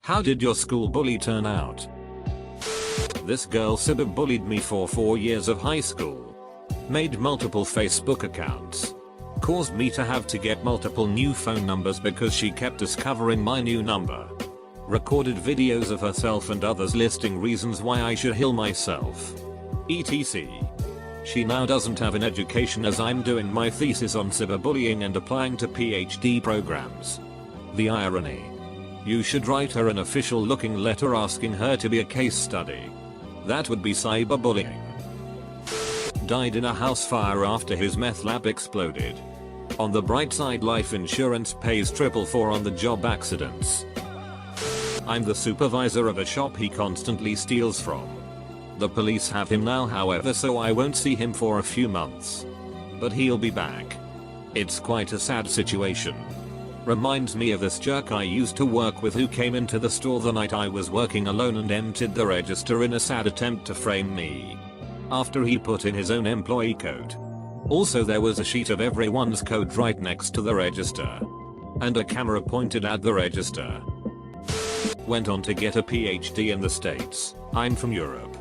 How did your school bully turn out? This girl cyberbullied me for 4 years of high school. Made multiple Facebook accounts. Caused me to have to get multiple new phone numbers because she kept discovering my new number. Recorded videos of herself and others listing reasons why I should heal myself. etc. She now doesn't have an education as I'm doing my thesis on cyberbullying and applying to PhD programs. The irony. You should write her an official looking letter asking her to be a case study. That would be cyberbullying. Died in a house fire after his meth lab exploded. On the bright side, life insurance pays triple for on the job accidents. I'm the supervisor of a shop he constantly steals from. The police have him now, however, so I won't see him for a few months. But he'll be back. It's quite a sad situation. Reminds me of this jerk I used to work with who came into the store the night I was working alone and emptied the register in a sad attempt to frame me. After he put in his own employee code. Also, there was a sheet of everyone's code right next to the register. And a camera pointed at the register. Went on to get a PhD in the States. I'm from Europe.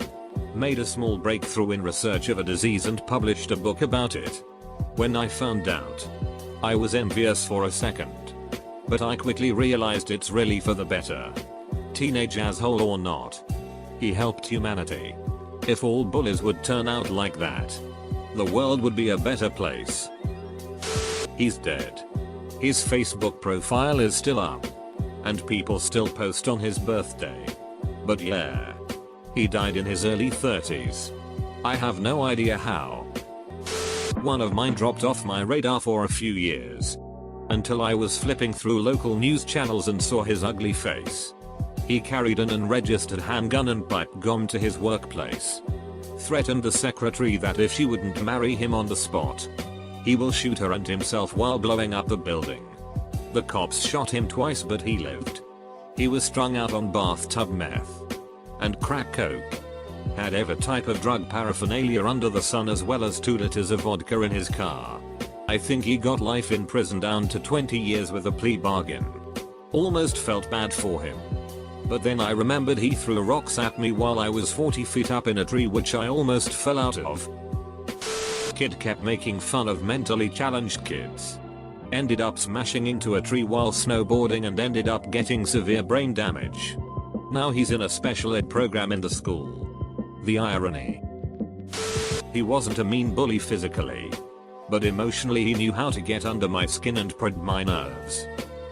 Made a small breakthrough in research of a disease and published a book about it. When I found out, I was envious for a second. But I quickly realized it's really for the better. Teenage asshole or not. He helped humanity. If all bullies would turn out like that, the world would be a better place. He's dead. His Facebook profile is still up. And people still post on his birthday. But yeah. He died in his early 30s. I have no idea how. One of mine dropped off my radar for a few years. Until I was flipping through local news channels and saw his ugly face. He carried an unregistered handgun and pipe bomb to his workplace. Threatened the secretary that if she wouldn't marry him on the spot, he will shoot her and himself while blowing up the building. The cops shot him twice but he lived. He was strung out on bathtub meth and crack coke. Had every type of drug paraphernalia under the sun as well as 2 liters of vodka in his car. I think he got life in prison down to 20 years with a plea bargain. Almost felt bad for him. But then I remembered he threw rocks at me while I was 40 feet up in a tree which I almost fell out of. Kid kept making fun of mentally challenged kids. Ended up smashing into a tree while snowboarding and ended up getting severe brain damage. Now he's in a special ed program in the school. The irony. He wasn't a mean bully physically. But emotionally he knew how to get under my skin and prod my nerves.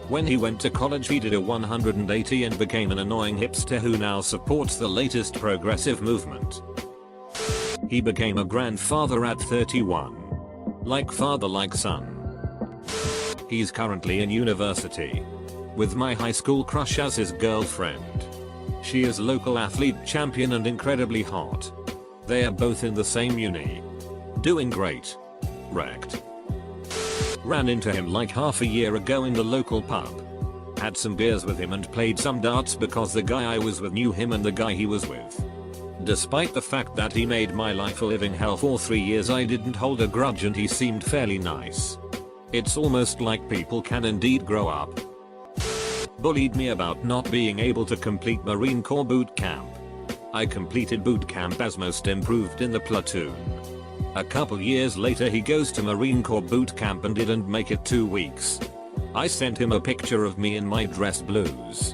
When he went to college he did a 180 and became an annoying hipster who now supports the latest progressive movement. He became a grandfather at 31. Like father like son. He's currently in university. With my high school crush as his girlfriend. She is local athlete champion and incredibly hot. They are both in the same uni. Doing great. Wrecked. Ran into him like half a year ago in the local pub. Had some beers with him and played some darts because the guy I was with knew him and the guy he was with. Despite the fact that he made my life a living hell for 3 years, I didn't hold a grudge and he seemed fairly nice. It's almost like people can indeed grow up. Bullied me about not being able to complete Marine Corps boot camp. I completed boot camp as most improved in the platoon. A couple years later he goes to Marine Corps boot camp and didn't make it 2 weeks. I sent him a picture of me in my dress blues.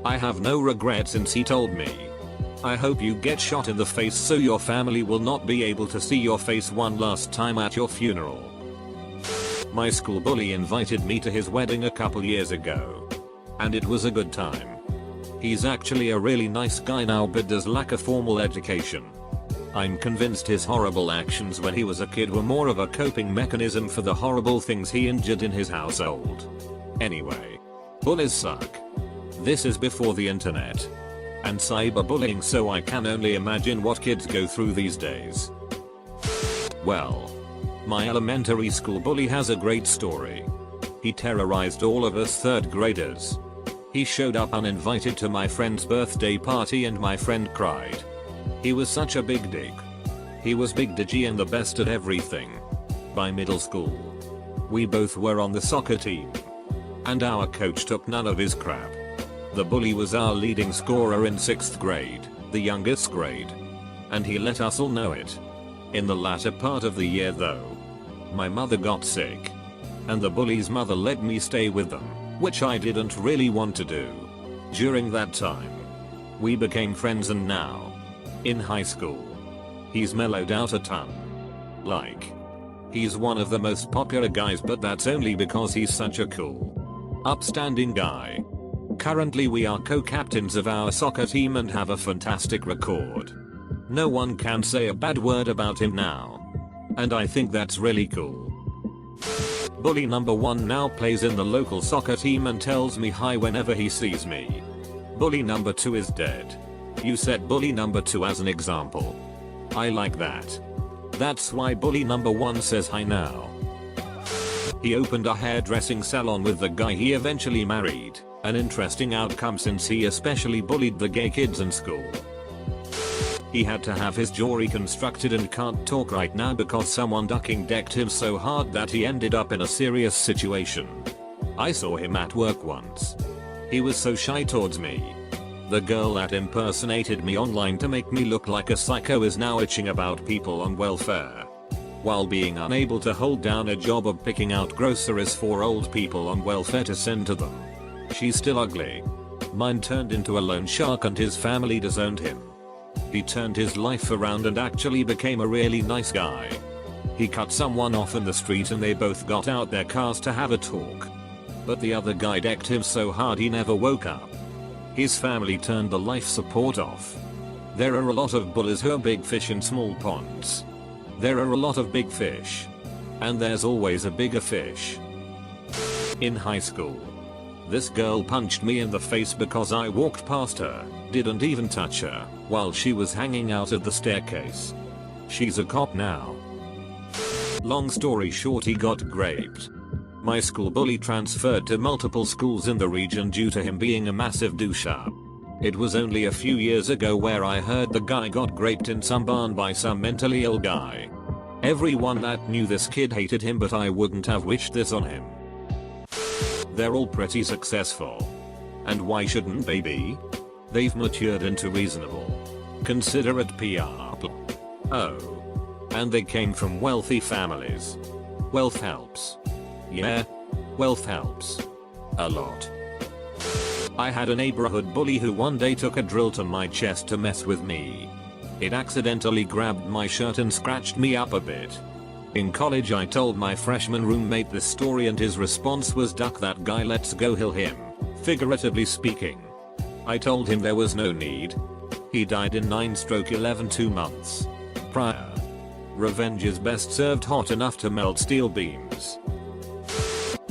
I have no regrets since he told me. I hope you get shot in the face so your family will not be able to see your face one last time at your funeral. My school bully invited me to his wedding a couple years ago. And it was a good time. He's actually a really nice guy now but does lack a formal education. I'm convinced his horrible actions when he was a kid were more of a coping mechanism for the horrible things he endured in his household. Anyway. Bullies suck. This is before the internet. And cyberbullying, so I can only imagine what kids go through these days. Well. My elementary school bully has a great story. He terrorized all of us 3rd graders. He showed up uninvited to my friend's birthday party and my friend cried. He was such a big dick. He was big digi and the best at everything. By middle school, we both were on the soccer team. And our coach took none of his crap. The bully was our leading scorer in 6th grade, the youngest grade. And he let us all know it. In the latter part of the year though, my mother got sick. And the bully's mother let me stay with them, which I didn't really want to do. During that time, we became friends, and now, in high school, he's mellowed out a ton. Like, he's one of the most popular guys, but that's only because he's such a cool, upstanding guy. Currently we are co-captains of our soccer team and have a fantastic record. No one can say a bad word about him now. And I think that's really cool. Bully number 1 now plays in the local soccer team and tells me hi whenever he sees me. Bully number 2 is dead. You set bully number 2 as an example. I like that. That's why bully number 1 says hi now. He opened a hairdressing salon with the guy he eventually married. An interesting outcome since he especially bullied the gay kids in school. He had to have his jaw reconstructed and can't talk right now because someone ducking decked him so hard that he ended up in a serious situation. I saw him at work once. He was so shy towards me. The girl that impersonated me online to make me look like a psycho is now itching about people on welfare. While being unable to hold down a job of picking out groceries for old people on welfare to send to them. She's still ugly. Mine turned into a loan shark and his family disowned him. He turned his life around and actually became a really nice guy. He cut someone off in the street and they both got out their cars to have a talk. But the other guy decked him so hard he never woke up. His family turned the life support off. There are a lot of bullies who are big fish in small ponds. There are a lot of big fish. And there's always a bigger fish. In high school, this girl punched me in the face because I walked past her, didn't even touch her, while she was hanging out at the staircase. She's a cop now. Long story short, he got raped. My school bully transferred to multiple schools in the region due to him being a massive doucher. It was only a few years ago where I heard the guy got raped in some barn by some mentally ill guy. Everyone that knew this kid hated him, but I wouldn't have wished this on him. They're all pretty successful. And why shouldn't they be? They've matured into reasonable, considerate PR. Oh. And they came from wealthy families. Wealth helps. Yeah. Wealth helps. A lot. I had a neighborhood bully who one day took a drill to my chest to mess with me. It accidentally grabbed my shirt and scratched me up a bit. In college I told my freshman roommate this story and his response was, "Duck that guy, let's go heal him," figuratively speaking. I told him there was no need. He died in 9/11 2 months prior. Revenge is best served hot enough to melt steel beams.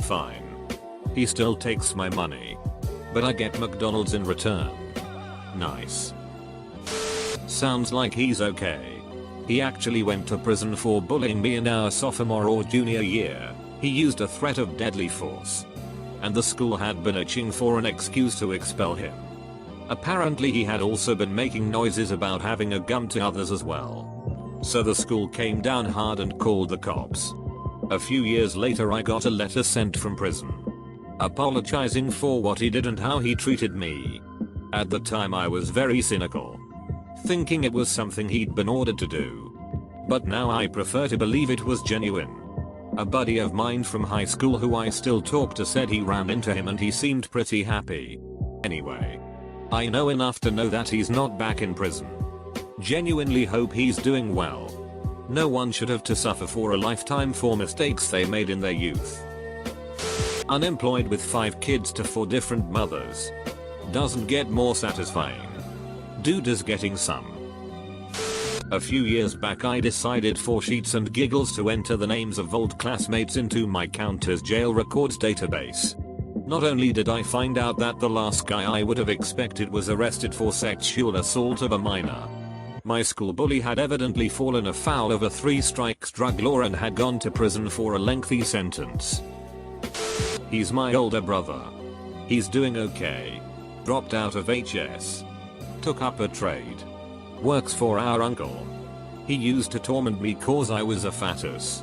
Fine. He still takes my money. But I get McDonald's in return. Nice. Sounds like he's okay. He actually went to prison for bullying me in our sophomore or junior year. He used a threat of deadly force. And the school had been itching for an excuse to expel him. Apparently he had also been making noises about having a gun to others as well. So the school came down hard and called the cops. A few years later I got a letter sent from prison, apologizing for what he did and how he treated me. At the time I was very cynical, thinking it was something he'd been ordered to do. But now I prefer to believe it was genuine. A buddy of mine from high school who I still talk to said he ran into him and he seemed pretty happy. Anyway, I know enough to know that he's not back in prison. Genuinely hope he's doing well. No one should have to suffer for a lifetime for mistakes they made in their youth. Unemployed with 5 kids to 4 different mothers. Doesn't get more satisfying. Dude is getting some. A few years back I decided for sheets and giggles to enter the names of old classmates into my counter's jail records database. Not only did I find out that the last guy I would have expected was arrested for sexual assault of a minor. My school bully had evidently fallen afoul of a 3 strikes drug law and had gone to prison for a lengthy sentence. He's my older brother. He's doing okay. Dropped out of HS. Took up a trade. Works for our uncle. He used to torment me cause I was a fatus.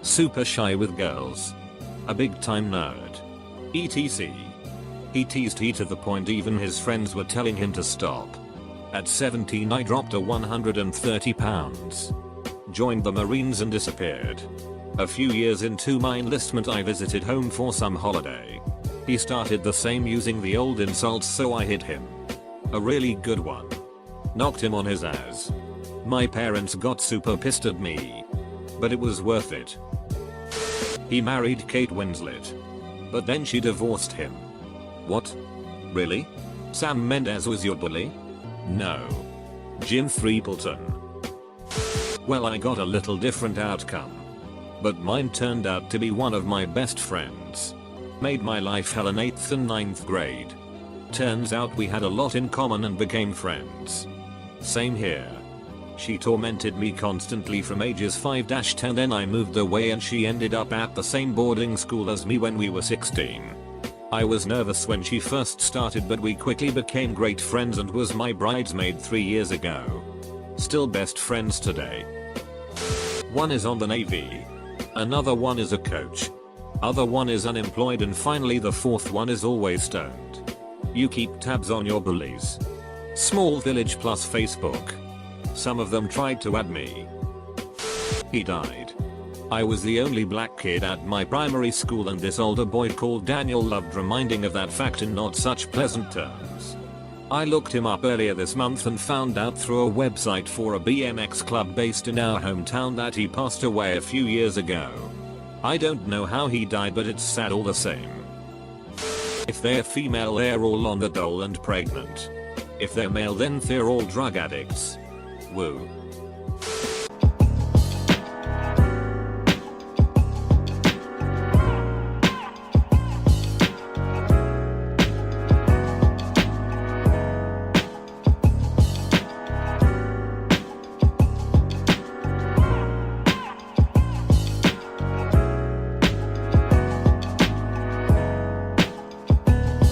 Super shy with girls. A big time nerd. etc. He teased he to the point even his friends were telling him to stop. At 17 I dropped a 130 pounds. Joined the Marines and disappeared. A few years into my enlistment I visited home for some holiday. He started the same using the old insults, so I hit him. A really good one. Knocked him on his ass. My parents got super pissed at me. But it was worth it. He married Kate Winslet. But then she divorced him. What? Really? Sam Mendes was your bully? No. Jim Threepleton. Well, I got a little different outcome. But mine turned out to be one of my best friends. Made my life hell in 8th and 9th grade. Turns out we had a lot in common and became friends. Same here. She tormented me constantly from ages 5-10, then I moved away and she ended up at the same boarding school as me when we were 16. I was nervous when she first started, but we quickly became great friends and was my bridesmaid 3 years ago. Still best friends today. One is on the Navy. Another one is a coach. Other one is unemployed, and finally the fourth one is always stoned. You keep tabs on your bullies. Small village plus Facebook. Some of them tried to add me. He died. I was the only black kid at my primary school, and this older boy called Daniel loved reminding of that fact in not such pleasant terms. I looked him up earlier this month and found out through a website for a BMX club based in our hometown that he passed away a few years ago. I don't know how he died, but it's sad all the same. If they're female, they're all on the dole and pregnant. If they're male, then they're all drug addicts. Woo.